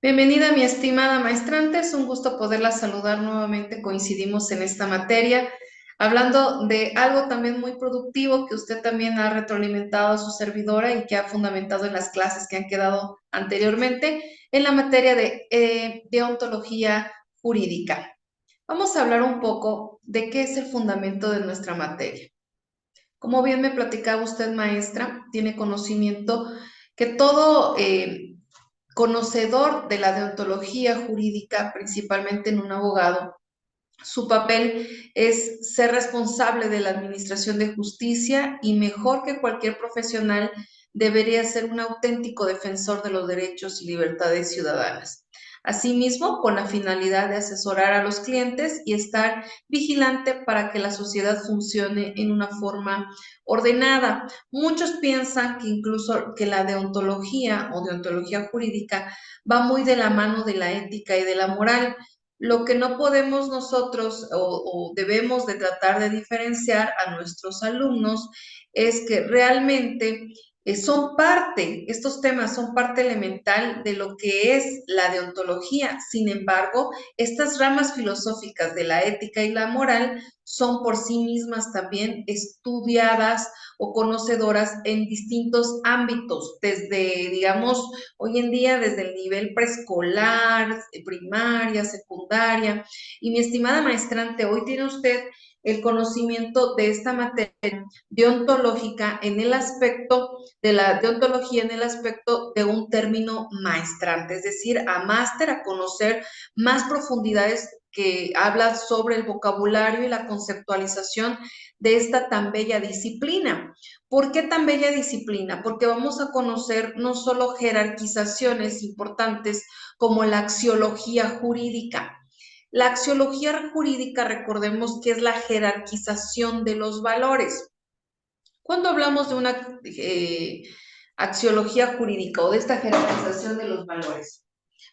Bienvenida, mi estimada maestrante. Es un gusto poderla saludar nuevamente. Coincidimos en esta materia, hablando de algo también muy productivo que usted también ha retroalimentado a su servidora y que ha fundamentado en las clases que han quedado anteriormente en la materia de deontología jurídica. Vamos a hablar un poco de qué es el fundamento de nuestra materia. Como bien me platicaba usted, maestra, tiene conocimiento que todo conocedor de la deontología jurídica, principalmente en un abogado, su papel es ser responsable de la administración de justicia y mejor que cualquier profesional debería ser un auténtico defensor de los derechos y libertades ciudadanas. Asimismo, con la finalidad de asesorar a los clientes y estar vigilante para que la sociedad funcione en una forma ordenada. Muchos piensan que incluso que la deontología o deontología jurídica va muy de la mano de la ética y de la moral. Lo que no podemos nosotros o debemos de tratar de diferenciar a nuestros alumnos es que realmente estos temas son parte elemental de lo que es la deontología. Sin embargo, estas ramas filosóficas de la ética y la moral son por sí mismas también estudiadas o conocedoras en distintos ámbitos, desde, digamos, hoy en día desde el nivel preescolar, primaria, secundaria. Y mi estimada maestrante, hoy tiene usted el conocimiento de esta materia deontológica en el aspecto de la deontología, en el aspecto de un término maestrante, es decir, a máster, a conocer más profundidades que habla sobre el vocabulario y la conceptualización de esta tan bella disciplina. ¿Por qué tan bella disciplina? Porque vamos a conocer no solo jerarquizaciones importantes como la axiología jurídica. La axiología jurídica, recordemos que es la jerarquización de los valores. Cuando hablamos de una axiología jurídica o de esta jerarquización de los valores,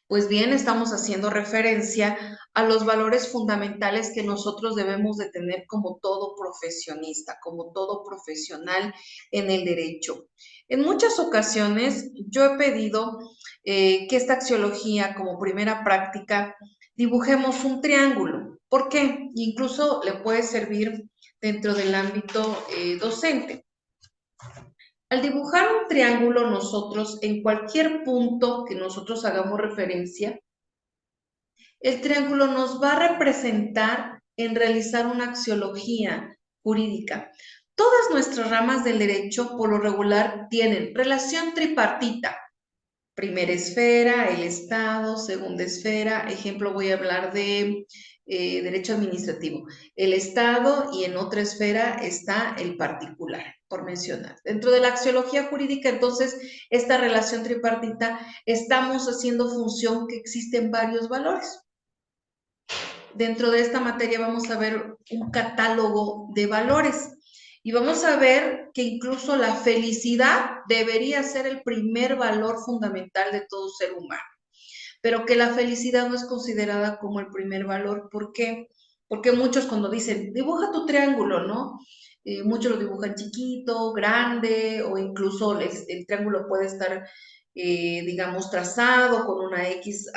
pues bien, estamos haciendo referencia a los valores fundamentales que nosotros debemos de tener como todo profesionista, como todo profesional en el derecho. En muchas ocasiones yo he pedido que esta axiología como primera práctica dibujemos un triángulo. ¿Por qué? Incluso le puede servir dentro del ámbito docente. Al dibujar un triángulo nosotros, en cualquier punto que nosotros hagamos referencia, el triángulo nos va a representar en realizar una axiología jurídica. Todas nuestras ramas del derecho, por lo regular, tienen relación tripartita. Primera esfera, el Estado; segunda esfera, ejemplo, voy a hablar de derecho administrativo. El Estado, y en otra esfera está el particular, por mencionar. Dentro de la axiología jurídica, entonces, esta relación tripartita, estamos haciendo función que existen varios valores. Dentro de esta materia vamos a ver un catálogo de valores y vamos a ver que incluso la felicidad debería ser el primer valor fundamental de todo ser humano, pero que la felicidad no es considerada como el primer valor. ¿Por qué? Porque muchos cuando dicen, dibuja tu triángulo, ¿no? Muchos lo dibujan chiquito, grande, o incluso el triángulo puede estar, digamos, trazado con una X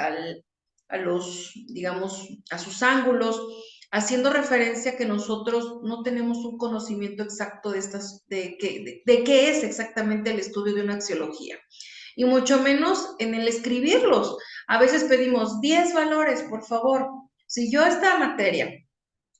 a los, digamos, a sus ángulos, haciendo referencia a que nosotros no tenemos un conocimiento exacto de qué es exactamente el estudio de una axiología, y mucho menos en el escribirlos. A veces pedimos 10 valores, por favor. Si yo esta materia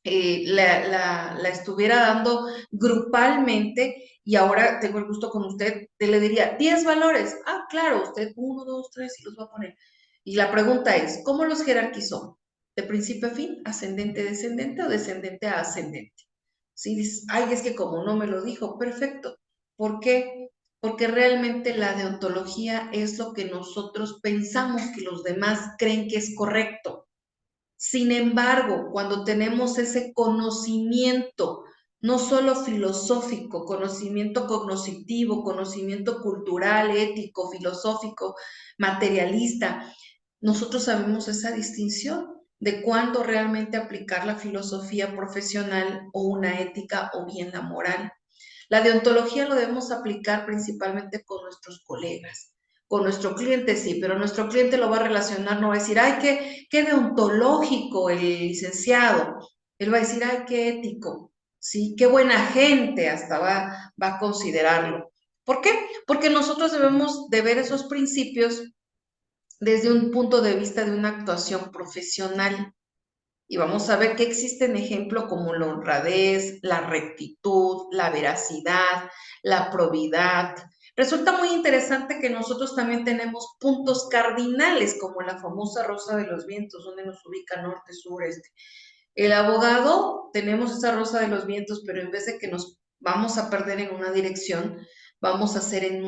la estuviera dando grupalmente y ahora tengo el gusto con usted, te le diría 10 valores. Ah, claro, usted uno, dos, tres y los va a poner. Y la pregunta es, ¿cómo los jerarquizó? ¿De principio a fin, ascendente, descendente o descendente a ascendente? Si dices, ay, es que como no me lo dijo, perfecto. ¿Por qué? Porque realmente la deontología es lo que nosotros pensamos que los demás creen que es correcto. Sin embargo, cuando tenemos ese conocimiento, no solo filosófico, conocimiento cognitivo, conocimiento cultural, ético, filosófico, materialista, nosotros sabemos esa distinción de cuándo realmente aplicar la filosofía profesional o una ética o bien la moral. La deontología lo debemos aplicar principalmente con nuestros colegas. Con nuestro cliente sí, pero nuestro cliente lo va a relacionar, no va a decir, ay, qué deontológico el licenciado. Él va a decir, ay, qué ético, sí, qué buena gente, hasta va a considerarlo. ¿Por qué? Porque nosotros debemos de ver esos principios desde un punto de vista de una actuación profesional. Y vamos a ver que existen ejemplos como la honradez, la rectitud, la veracidad, la probidad. Resulta muy interesante que nosotros también tenemos puntos cardinales, como la famosa rosa de los vientos, donde nos ubica norte, sur, este. El abogado, tenemos esa rosa de los vientos, pero en vez de que nos vamos a perder en una dirección, vamos a hacer en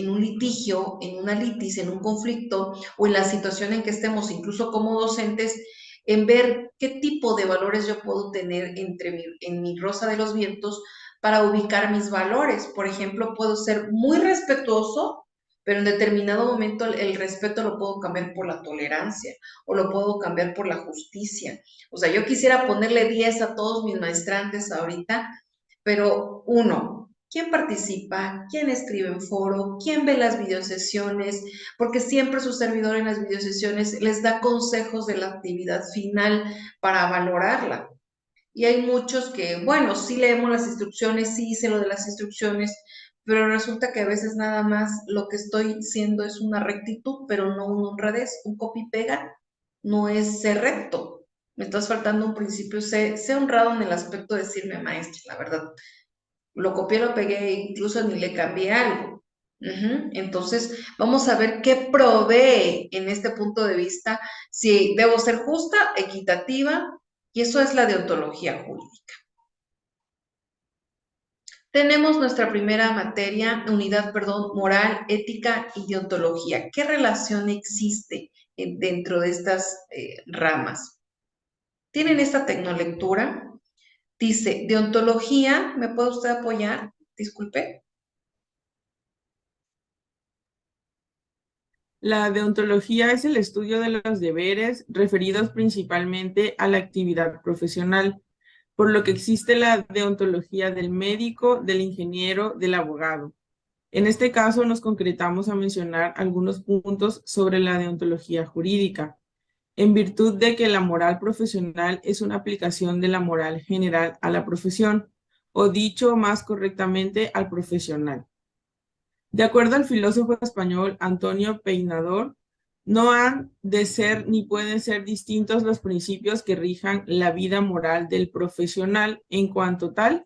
un litigio, en una litis, en un conflicto o en la situación en que estemos, incluso como docentes, en ver qué tipo de valores yo puedo tener en mi rosa de los vientos para ubicar mis valores. Por ejemplo, puedo ser muy respetuoso, pero en determinado momento el respeto lo puedo cambiar por la tolerancia o lo puedo cambiar por la justicia. O sea, yo quisiera ponerle 10 a todos mis maestrantes ahorita, pero uno, ¿quién participa? ¿Quién escribe en foro? ¿Quién ve las videosesiones? Porque siempre su servidor en las videosesiones les da consejos de la actividad final para valorarla. Y hay muchos que, bueno, sí leemos las instrucciones, sí hice lo de las instrucciones, pero resulta que a veces nada más lo que estoy diciendo es una rectitud, pero no una honradez, un copy-pega no es ser recto. Me estás faltando un principio, sé honrado en el aspecto de decirme maestra, la verdad. Lo copié, lo pegué, incluso ni le cambié algo. Entonces, vamos a ver qué provee en este punto de vista, si debo ser justa, equitativa, y eso es la deontología jurídica. Tenemos nuestra primera materia, unidad, perdón, moral, ética y deontología. ¿Qué relación existe dentro de estas ramas? ¿Tienen esta tecnolectura? Dice, deontología, ¿me puede usted apoyar? Disculpe. La deontología es el estudio de los deberes referidos principalmente a la actividad profesional, por lo que existe la deontología del médico, del ingeniero, del abogado. En este caso nos concretamos a mencionar algunos puntos sobre la deontología jurídica, en virtud de que la moral profesional es una aplicación de la moral general a la profesión, o dicho más correctamente, al profesional. De acuerdo al filósofo español Antonio Peinador, no han de ser ni pueden ser distintos los principios que rijan la vida moral del profesional en cuanto tal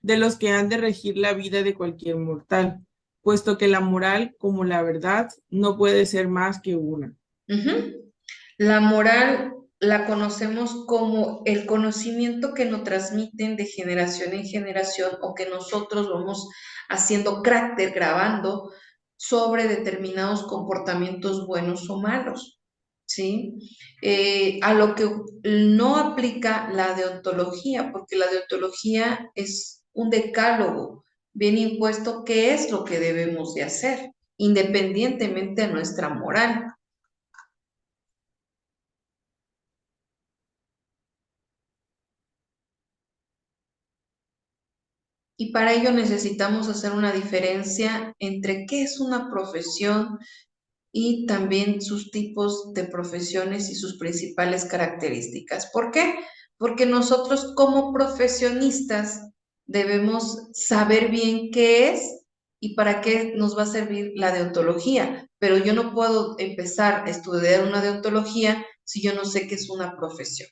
de los que han de regir la vida de cualquier mortal, puesto que la moral, como la verdad, no puede ser más que una. Ujú. La moral la conocemos como el conocimiento que nos transmiten de generación en generación o que nosotros vamos haciendo carácter, grabando sobre determinados comportamientos buenos o malos, ¿sí? A lo que no aplica la deontología, porque la deontología es un decálogo bien impuesto, qué es lo que debemos de hacer, independientemente de nuestra moral. Y para ello necesitamos hacer una diferencia entre qué es una profesión y también sus tipos de profesiones y sus principales características. ¿Por qué? Porque nosotros como profesionistas debemos saber bien qué es y para qué nos va a servir la deontología. Pero yo no puedo empezar a estudiar una deontología si yo no sé qué es una profesión.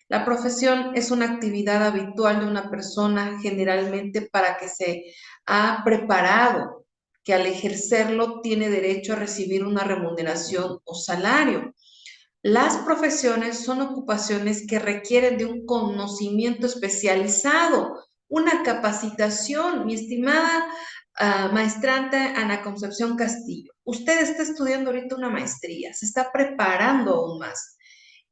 La profesión es una actividad habitual de una persona generalmente para que se ha preparado, que al ejercerlo tiene derecho a recibir una remuneración o salario. Las profesiones son ocupaciones que requieren de un conocimiento especializado, una capacitación. Mi estimada maestrante Ana Concepción Castillo, usted está estudiando ahorita una maestría, se está preparando aún más.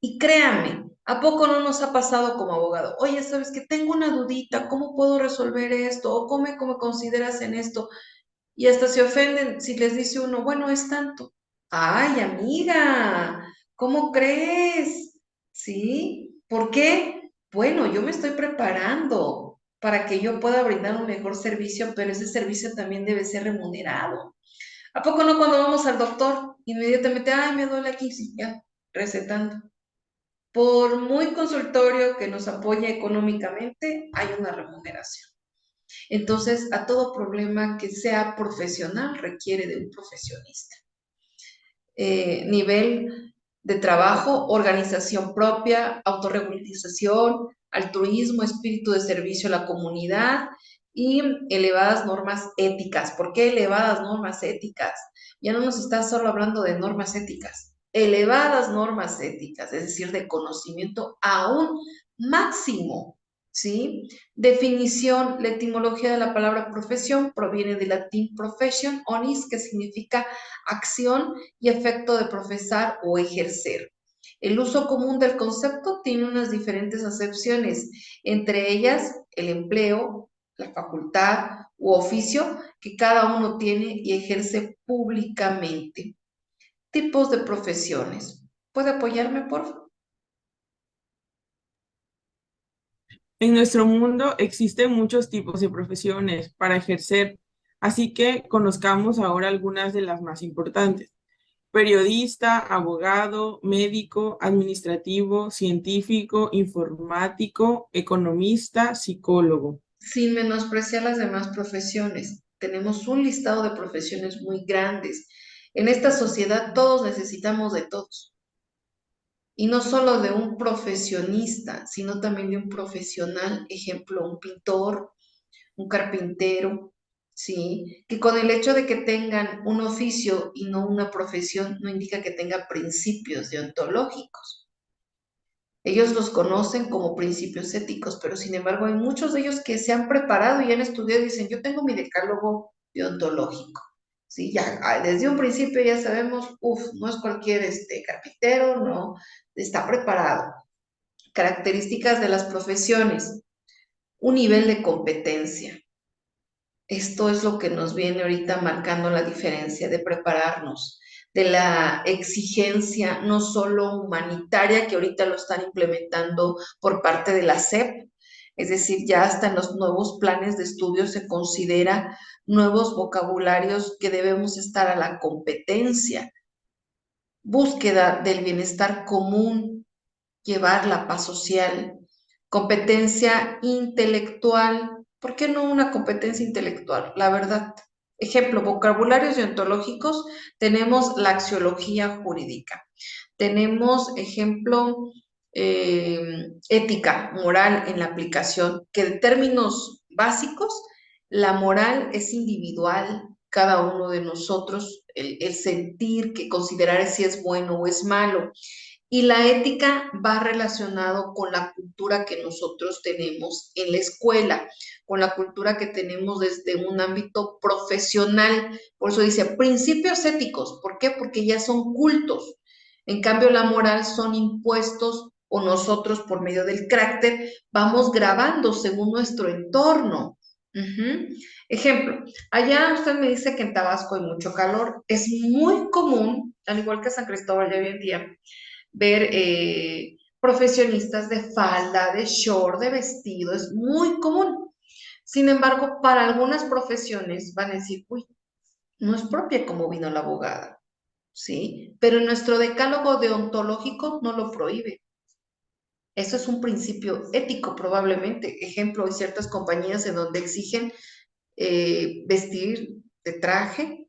Y créanme, ¿a poco no nos ha pasado como abogado? Oye, ¿sabes que tengo una dudita? ¿Cómo puedo resolver esto? ¿O cómo consideras en esto? Y hasta se ofenden si les dice uno, bueno, es tanto. Ay, amiga, ¿cómo crees? ¿Sí? ¿Por qué? Bueno, yo me estoy preparando para que yo pueda brindar un mejor servicio, pero ese servicio también debe ser remunerado. ¿A poco no cuando vamos al doctor, inmediatamente, ay, me duele aquí, sí, ya, recetando? Por muy consultorio que nos apoye económicamente, hay una remuneración. Entonces, a todo problema que sea profesional requiere de un profesionista. Nivel de trabajo, organización propia, autorregulización, altruismo, espíritu de servicio a la comunidad y elevadas normas éticas. ¿Por qué elevadas normas éticas? Ya no nos está solo hablando de normas éticas, elevadas normas éticas, es decir, de conocimiento a un máximo, ¿sí? Definición, la etimología de la palabra profesión proviene del latín profession, onis, que significa acción y efecto de profesar o ejercer. El uso común del concepto tiene unas diferentes acepciones, entre ellas el empleo, la facultad u oficio que cada uno tiene y ejerce públicamente. Tipos de profesiones. ¿Puede apoyarme, por favor? En nuestro mundo existen muchos tipos de profesiones para ejercer, así que conozcamos ahora algunas de las más importantes. Periodista, abogado, médico, administrativo, científico, informático, economista, psicólogo. Sin menospreciar las demás profesiones. Tenemos un listado de profesiones muy grandes. En esta sociedad todos necesitamos de todos. Y no solo de un profesionista, sino también de un profesional, ejemplo, un pintor, un carpintero, ¿sí? Que con el hecho de que tengan un oficio y no una profesión, no indica que tenga principios deontológicos. Ellos los conocen como principios éticos, pero sin embargo hay muchos de ellos que se han preparado y han estudiado y dicen, yo tengo mi decálogo deontológico. Sí, ya desde un principio ya sabemos, no es cualquier carpintero, no, está preparado. Características de las profesiones, un nivel de competencia. Esto es lo que nos viene ahorita marcando la diferencia de prepararnos, de la exigencia no solo humanitaria que ahorita lo están implementando por parte de la SEP, es decir, ya hasta en los nuevos planes de estudio se considera nuevos vocabularios que debemos estar a la competencia, búsqueda del bienestar común, llevar la paz social, competencia intelectual. ¿Por qué no una competencia intelectual? La verdad. Ejemplo, vocabularios deontológicos, tenemos la axiología jurídica. Tenemos, ejemplo, ética, moral en la aplicación, que en términos básicos, la moral es individual, cada uno de nosotros, el sentir, que considerar si es bueno o es malo. Y la ética va relacionado con la cultura que nosotros tenemos en la escuela, con la cultura que tenemos desde un ámbito profesional. Por eso dice principios éticos. ¿Por qué? Porque ya son cultos. En cambio, la moral son impuestos o nosotros por medio del carácter vamos grabando según nuestro entorno. Ejemplo, allá usted me dice que en Tabasco hay mucho calor. Es muy común, al igual que San Cristóbal ya hoy en día, ver profesionistas de falda, de short, de vestido, es muy común. Sin embargo, para algunas profesiones van a decir, uy, no es propia como vino la abogada, ¿sí? Pero nuestro decálogo deontológico no lo prohíbe. Eso es un principio ético probablemente. Ejemplo, hay ciertas compañías en donde exigen vestir de traje,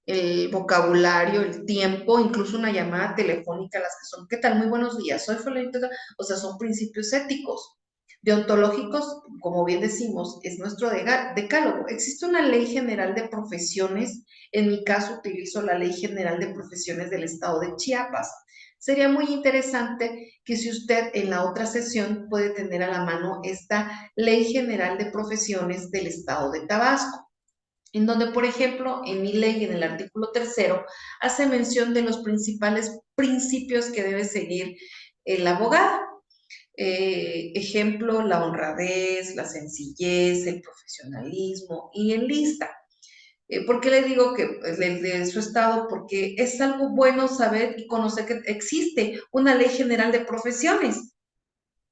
el vocabulario, el tiempo, incluso una llamada telefónica, las que son, ¿qué tal? Muy buenos días, soy Fulanito, o sea, son principios éticos. Deontológicos, como bien decimos, es nuestro decálogo. Existe una ley general de profesiones, en mi caso utilizo la ley general de profesiones del estado de Chiapas. Sería muy interesante que si usted en la otra sesión puede tener a la mano esta ley general de profesiones del estado de Tabasco, en donde, por ejemplo, en mi ley, en el artículo tercero, hace mención de los principales principios que debe seguir el abogado. Ejemplo, la honradez, la sencillez, el profesionalismo y en lista. ¿Por qué le digo que de su estado? Porque es algo bueno saber y conocer que existe una ley general de profesiones.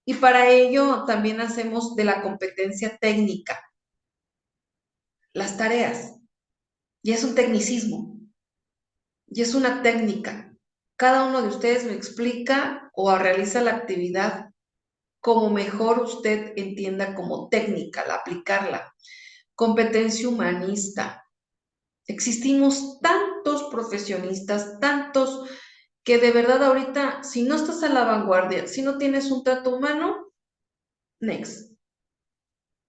Y para ello también hacemos de la competencia técnica las tareas. Y es un tecnicismo, y es una técnica. Cada uno de ustedes me explica o realiza la actividad como mejor usted entienda como técnica, al aplicarla. Competencia humanista. Existimos tantos profesionistas, tantos que de verdad ahorita, si no estás a la vanguardia, si no tienes un trato humano, next.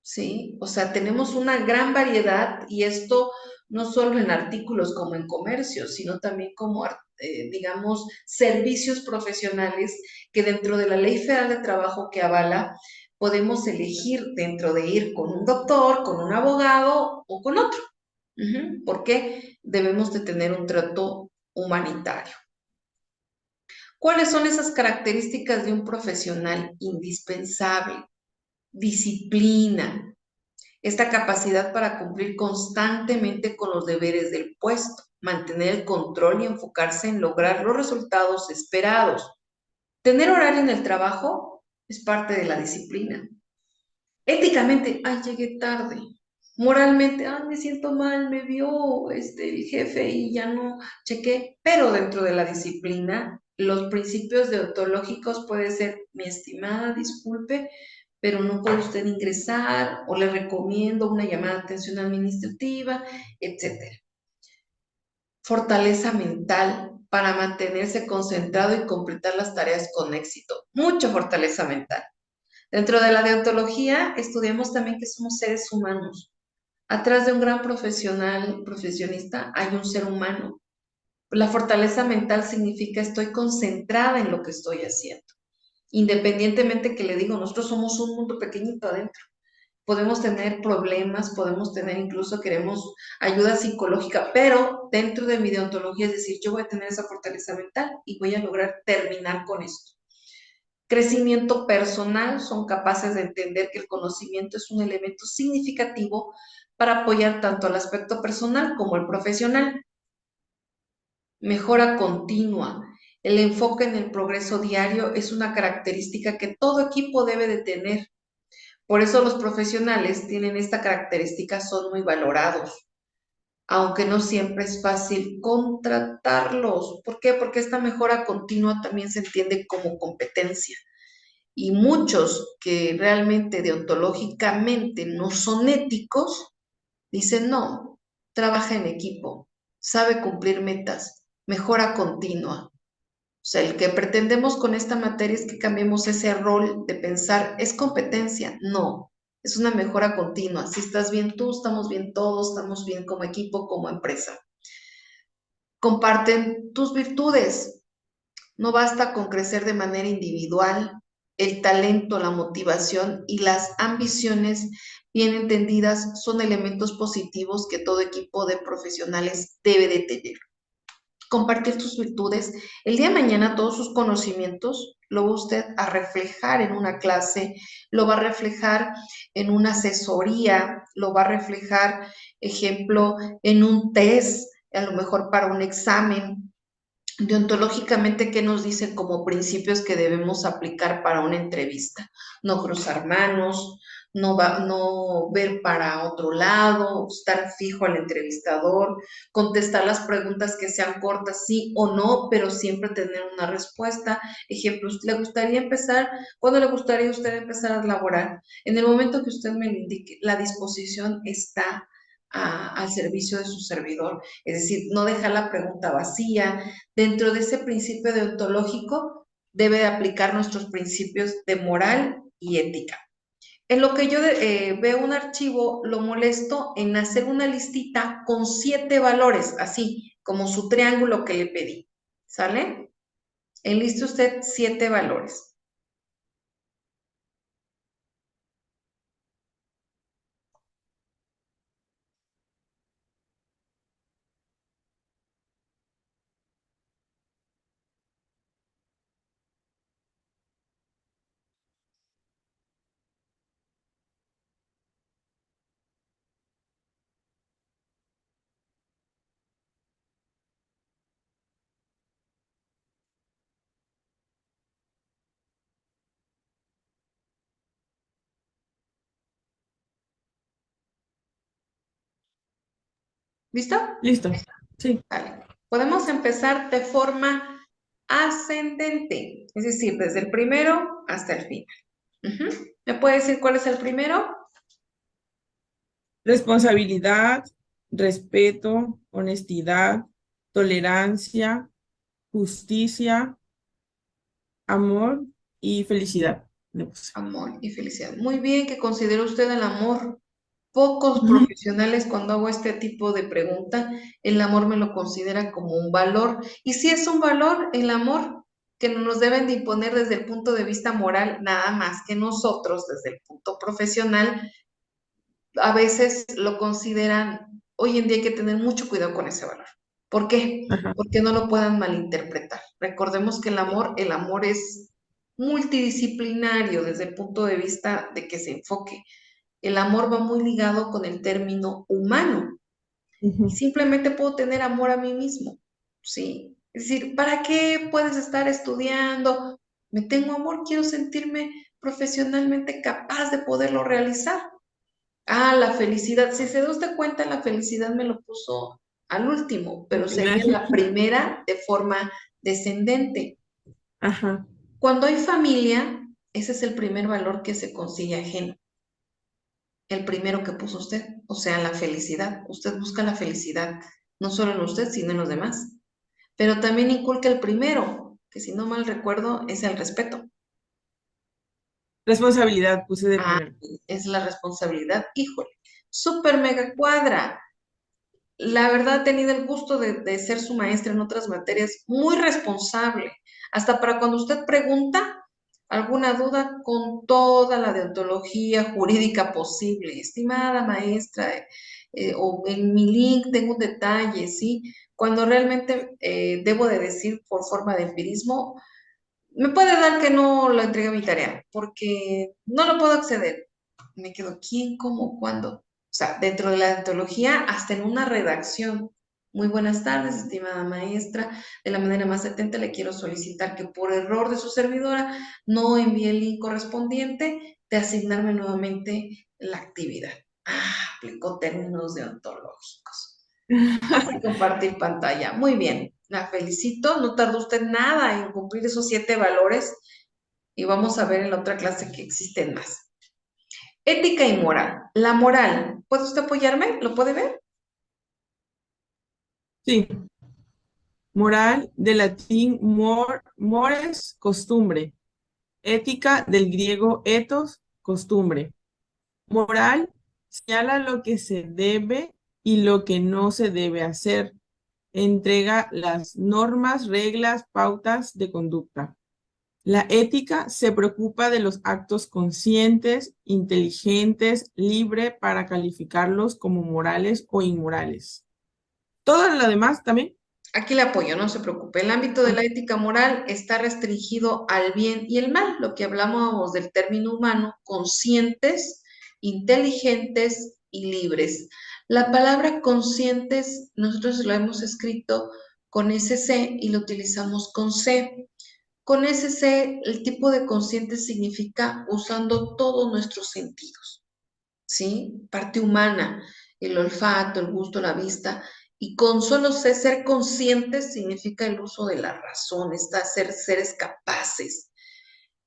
¿Sí? O sea, tenemos una gran variedad y esto no solo en artículos como en comercio, sino también como, digamos, servicios profesionales que dentro de la Ley Federal de Trabajo que avala, podemos elegir dentro de ir con un doctor, con un abogado o con otro. Porque debemos de tener un trato humanitario. ¿Cuáles son esas características de un profesional indispensable? Disciplina, esta capacidad para cumplir constantemente con los deberes del puesto, mantener el control y enfocarse en lograr los resultados esperados. Tener horario en el trabajo es parte de la disciplina. Éticamente, ay, llegué tarde. Moralmente, ay, me siento mal, me vio el jefe y ya no chequé. Pero dentro de la disciplina, los principios deontológicos puede ser, mi estimada, disculpe, pero no puede usted ingresar o le recomiendo una llamada de atención administrativa, etcétera. Fortaleza mental para mantenerse concentrado y completar las tareas con éxito. Mucha fortaleza mental. Dentro de la deontología estudiamos también que somos seres humanos. Atrás de un gran profesionista, hay un ser humano. La fortaleza mental significa estoy concentrada en lo que estoy haciendo. Independientemente que le digo, nosotros somos un mundo pequeñito adentro. Podemos tener problemas, podemos tener incluso, queremos ayuda psicológica, pero dentro de mi deontología es decir, yo voy a tener esa fortaleza mental y voy a lograr terminar con esto. Crecimiento personal, son capaces de entender que el conocimiento es un elemento significativo para apoyar tanto el aspecto personal como el profesional. Mejora continua. El enfoque en el progreso diario es una característica que todo equipo debe de tener. Por eso los profesionales tienen esta característica, son muy valorados, aunque no siempre es fácil contratarlos. ¿Por qué? Porque esta mejora continua también se entiende como competencia. Y muchos que realmente deontológicamente no son éticos, dicen, no, trabaja en equipo, sabe cumplir metas, mejora continua. O sea, el que pretendemos con esta materia es que cambiemos ese rol de pensar, ¿es competencia? No, es una mejora continua. Si estás bien tú, estamos bien todos, estamos bien como equipo, como empresa. Comparten tus virtudes. No basta con crecer de manera individual, el talento, la motivación y las ambiciones bien entendidas son elementos positivos que todo equipo de profesionales debe de tener. Compartir tus virtudes. El día de mañana todos sus conocimientos lo va usted a reflejar en una clase, lo va a reflejar en una asesoría, lo va a reflejar, ejemplo, en un test, a lo mejor para un examen. Deontológicamente, ¿qué nos dicen como principios que debemos aplicar para una entrevista? No cruzar manos, no ver para otro lado, estar fijo al entrevistador, contestar las preguntas que sean cortas, sí o no, pero siempre tener una respuesta. Ejemplos, ¿le gustaría empezar? ¿Cuándo le gustaría a usted empezar a laborar? En el momento que usted me lo indique, la disposición está al servicio de su servidor. Es decir, no dejar la pregunta vacía. Dentro de ese principio deontológico debe de aplicar nuestros principios de moral y ética. En lo que yo veo un archivo, lo molesto en hacer una listita con 7 valores, así como su triángulo que le pedí. ¿Sale? Enliste usted 7 valores. ¿Listo? Listo. Sí. Vale. Podemos empezar de forma ascendente, es decir, desde el primero hasta el final. ¿Me puede decir cuál es el primero? Responsabilidad, respeto, honestidad, tolerancia, justicia, amor y felicidad. Le puse. Amor y felicidad. Muy bien que considere usted el amor. Pocos Ujú. profesionales cuando hago este tipo de pregunta, el amor me lo consideran como un valor. Y si es un valor, el amor que no nos deben de imponer desde el punto de vista moral, nada más que nosotros desde el punto profesional, a veces lo consideran, hoy en día hay que tener mucho cuidado con ese valor. ¿Por qué? Ajá. Porque no lo puedan malinterpretar. Recordemos que el amor es multidisciplinario desde el punto de vista de que se enfoque. El amor va muy ligado con el término humano. Y Ujú. simplemente puedo tener amor a mí mismo, ¿sí? Es decir, ¿para qué puedes estar estudiando? Me tengo amor, quiero sentirme profesionalmente capaz de poderlo realizar. Ah, la felicidad. Si se da usted cuenta, la felicidad me lo puso al último, Al pero final. sería la primera de forma descendente. Ajá. Cuando hay familia, ese es el primer valor que se consigue ajeno. El primero que puso usted, o sea, la felicidad. Usted busca la felicidad, no solo en usted, sino en los demás. Pero también inculca el primero, que si no mal recuerdo, es el respeto. Responsabilidad puse de Ah, primero. es la responsabilidad. Híjole, súper mega cuadra. La verdad, he tenido el gusto de ser su maestra en otras materias, muy responsable. Hasta para cuando usted pregunta alguna duda con toda la deontología jurídica posible. Estimada maestra, o en mi link tengo un detalle, ¿sí? Cuando realmente debo de decir por forma de empirismo, me puede dar que no lo entregue mi tarea, porque no lo puedo acceder. Me quedo, ¿quién, cómo, cuándo? O sea, dentro de la antología, hasta en una redacción. Muy buenas tardes, estimada maestra. De la manera más atenta le quiero solicitar que por error de su servidora no envíe el link correspondiente de asignarme nuevamente la actividad. Ah, aplicó términos deontológicos. Pasa a compartir pantalla. Muy bien, la felicito. No tardó usted nada en cumplir esos 7 valores y vamos a ver en la otra clase que existen más. Ética y moral. La moral, ¿puede usted apoyarme? ¿Lo puede ver? Sí. Moral del latín mores, costumbre. Ética del griego ethos, costumbre. Moral señala lo que se debe y lo que no se debe hacer. Entrega las normas, reglas, pautas de conducta. La ética se preocupa de los actos conscientes, inteligentes, libre para calificarlos como morales o inmorales. Todo lo demás también. Aquí le apoyo, no se preocupe. El ámbito de Ah, la ética moral está restringido al bien y el mal, lo que hablábamos del término humano, conscientes, inteligentes y libres. La palabra conscientes nosotros la hemos escrito con SC y lo utilizamos con C. Con SC, el tipo de consciente significa usando todos nuestros sentidos, ¿sí? Parte humana, el olfato, el gusto, la vista. Y con solo ser conscientes significa el uso de la razón, está ser seres capaces,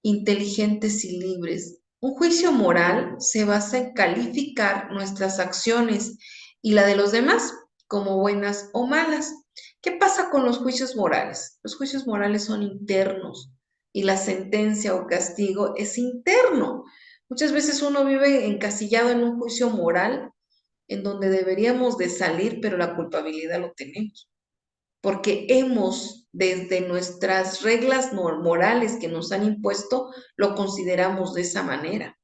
inteligentes y libres. Un juicio moral se basa en calificar nuestras acciones y la de los demás como buenas o malas. ¿Qué pasa con los juicios morales? Los juicios morales son internos y la sentencia o castigo es interno. Muchas veces uno vive encasillado en un juicio moral en donde deberíamos de salir, pero la culpabilidad lo tenemos porque hemos, desde nuestras reglas morales que nos han impuesto, lo consideramos de esa manera.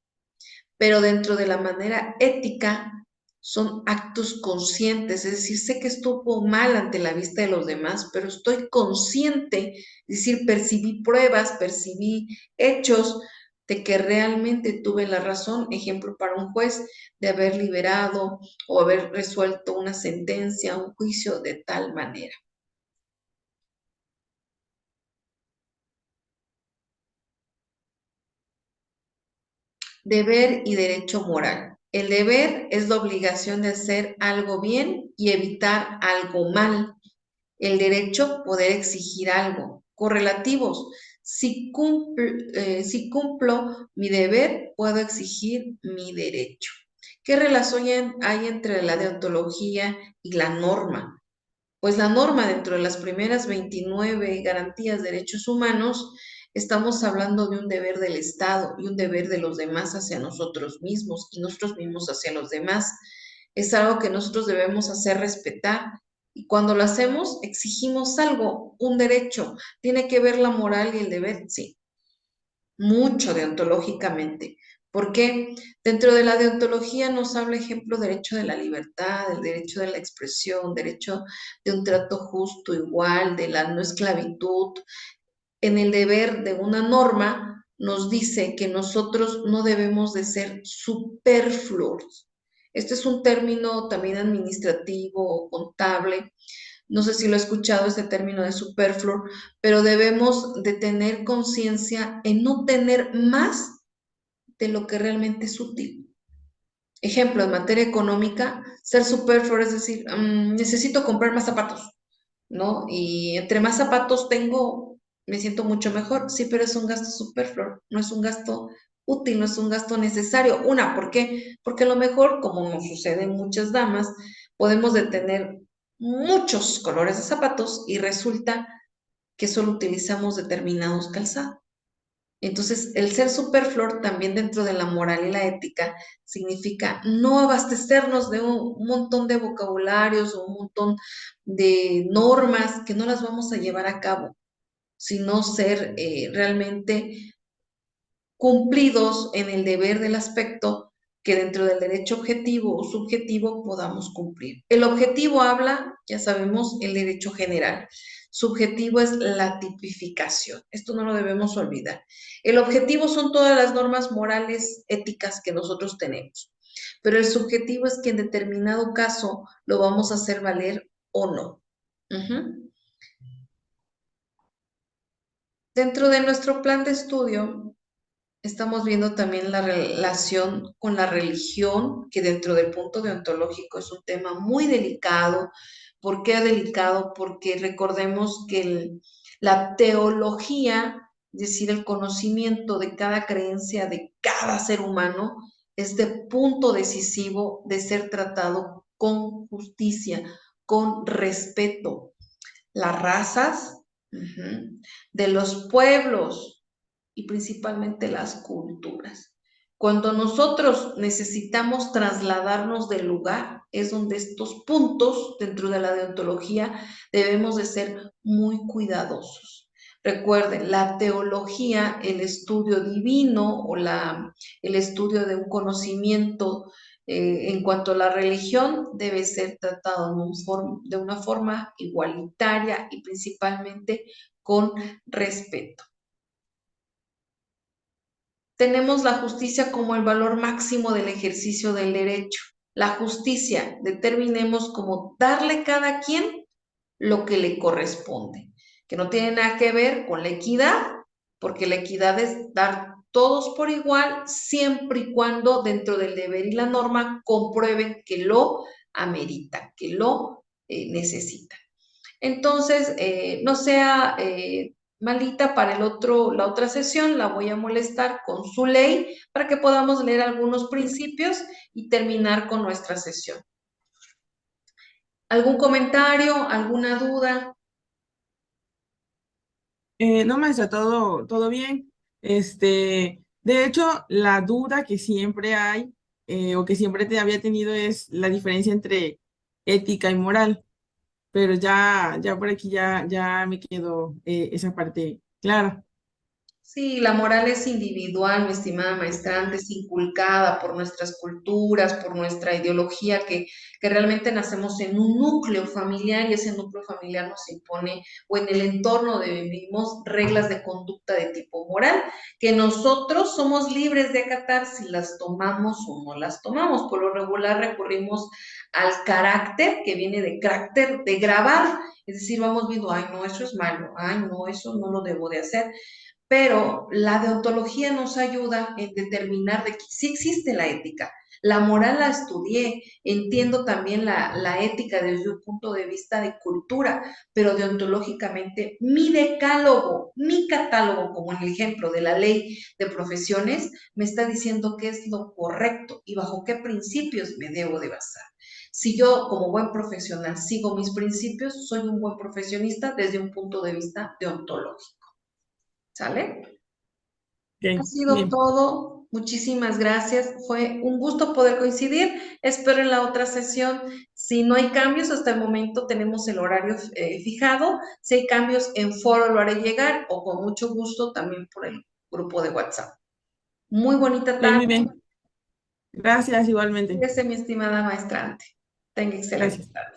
Pero dentro de la manera ética son actos conscientes, es decir, sé que estuvo mal ante la vista de los demás, pero estoy consciente, es decir, percibí pruebas, percibí hechos de que realmente tuve la razón, ejemplo para un juez, de haber liberado o haber resuelto una sentencia, un juicio de tal manera. Deber y derecho moral. El deber es la obligación de hacer algo bien y evitar algo mal. El derecho, poder exigir algo. Correlativos. Si cumplo mi deber, puedo exigir mi derecho. ¿Qué relación hay entre la deontología y la norma? Pues la norma, dentro de las primeras 29 garantías de derechos humanos, estamos hablando de un deber del Estado y un deber de los demás hacia nosotros mismos y nosotros mismos hacia los demás. Es algo que nosotros debemos hacer respetar. Y cuando lo hacemos, exigimos algo, un derecho. ¿Tiene que ver la moral y el deber? Sí, mucho deontológicamente. ¿Por qué? Dentro de la deontología nos habla, ejemplo, derecho de la libertad, el derecho de la expresión, derecho de un trato justo, igual, de la no esclavitud. En el deber de una norma nos dice que nosotros no debemos de ser superfluos. Este es un término también administrativo o contable. No sé si lo he escuchado este término de superfluo, pero debemos de tener conciencia en no tener más de lo que realmente es útil. Ejemplo, en materia económica, ser superfluo es decir, necesito comprar más zapatos, ¿no? Y entre más zapatos tengo, me siento mucho mejor. Sí, pero es un gasto superfluo, no es un gasto útil, no es un gasto necesario. Una, ¿por qué? Porque a lo mejor, como nos sucede en muchas damas, podemos de tener muchos colores de zapatos y resulta que solo utilizamos determinados calzados. Entonces, el ser superfluo también dentro de la moral y la ética significa no abastecernos de un montón de vocabularios o un montón de normas que no las vamos a llevar a cabo, sino ser realmente cumplidos en el deber del aspecto que dentro del derecho objetivo o subjetivo podamos cumplir. El objetivo habla, ya sabemos, el derecho general. Subjetivo es la tipificación. Esto no lo debemos olvidar. El objetivo son todas las normas morales, éticas que nosotros tenemos. Pero el subjetivo es que en determinado caso lo vamos a hacer valer o no. Dentro de nuestro plan de estudio, estamos viendo también la relación con la religión, que dentro del punto deontológico es un tema muy delicado. ¿Por qué delicado? Porque recordemos que la teología, es decir, el conocimiento de cada creencia de cada ser humano, es de punto decisivo de ser tratado con justicia, con respeto. Las razas, de los pueblos, y principalmente las culturas. Cuando nosotros necesitamos trasladarnos del lugar, es donde estos puntos dentro de la deontología debemos de ser muy cuidadosos. Recuerden, la teología, el estudio divino o el estudio de un conocimiento en cuanto a la religión debe ser tratado de una forma igualitaria y principalmente con respeto. Tenemos la justicia como el valor máximo del ejercicio del derecho. La justicia, determinemos como darle a cada quien lo que le corresponde, que no tiene nada que ver con la equidad, porque la equidad es dar todos por igual, siempre y cuando dentro del deber y la norma comprueben que lo amerita, que lo necesita. Entonces, no sea malita para la otra sesión, la voy a molestar con su ley para que podamos leer algunos principios y terminar con nuestra sesión. ¿Algún comentario? ¿Alguna duda? No, maestra, todo bien. De hecho, la duda que siempre hay, o que siempre te había tenido es la diferencia entre ética y moral, pero ya por aquí ya me quedó esa parte clara. Sí, la moral es individual, mi estimada maestrante, es inculcada por nuestras culturas, por nuestra ideología, que realmente nacemos en un núcleo familiar y ese núcleo familiar nos impone, o en el entorno donde vivimos, reglas de conducta de tipo moral, que nosotros somos libres de acatar si las tomamos o no las tomamos. Por lo regular recurrimos al carácter, que viene de carácter, de grabar, es decir, vamos viendo, ay, no, eso es malo, ay, no, eso no lo debo de hacer, pero la deontología nos ayuda en determinar de que sí existe la ética. La moral la estudié, entiendo también la ética desde un punto de vista de cultura, pero deontológicamente mi decálogo, mi catálogo, como en el ejemplo de la ley de profesiones, me está diciendo qué es lo correcto y bajo qué principios me debo de basar. Si yo como buen profesional sigo mis principios, soy un buen profesionista desde un punto de vista deontológico. ¿Sale? Ha Ok, sido bien. todo. Muchísimas gracias. Fue un gusto poder coincidir. Espero en la otra sesión. Si no hay cambios, hasta el momento tenemos el horario fijado. Si hay cambios en foro, lo haré llegar o con mucho gusto también por el grupo de WhatsApp. Muy bonita Ok, tarde. muy bien. Gracias igualmente. Cuídese, mi estimada maestrante. Tenga excelente Gracias. tarde.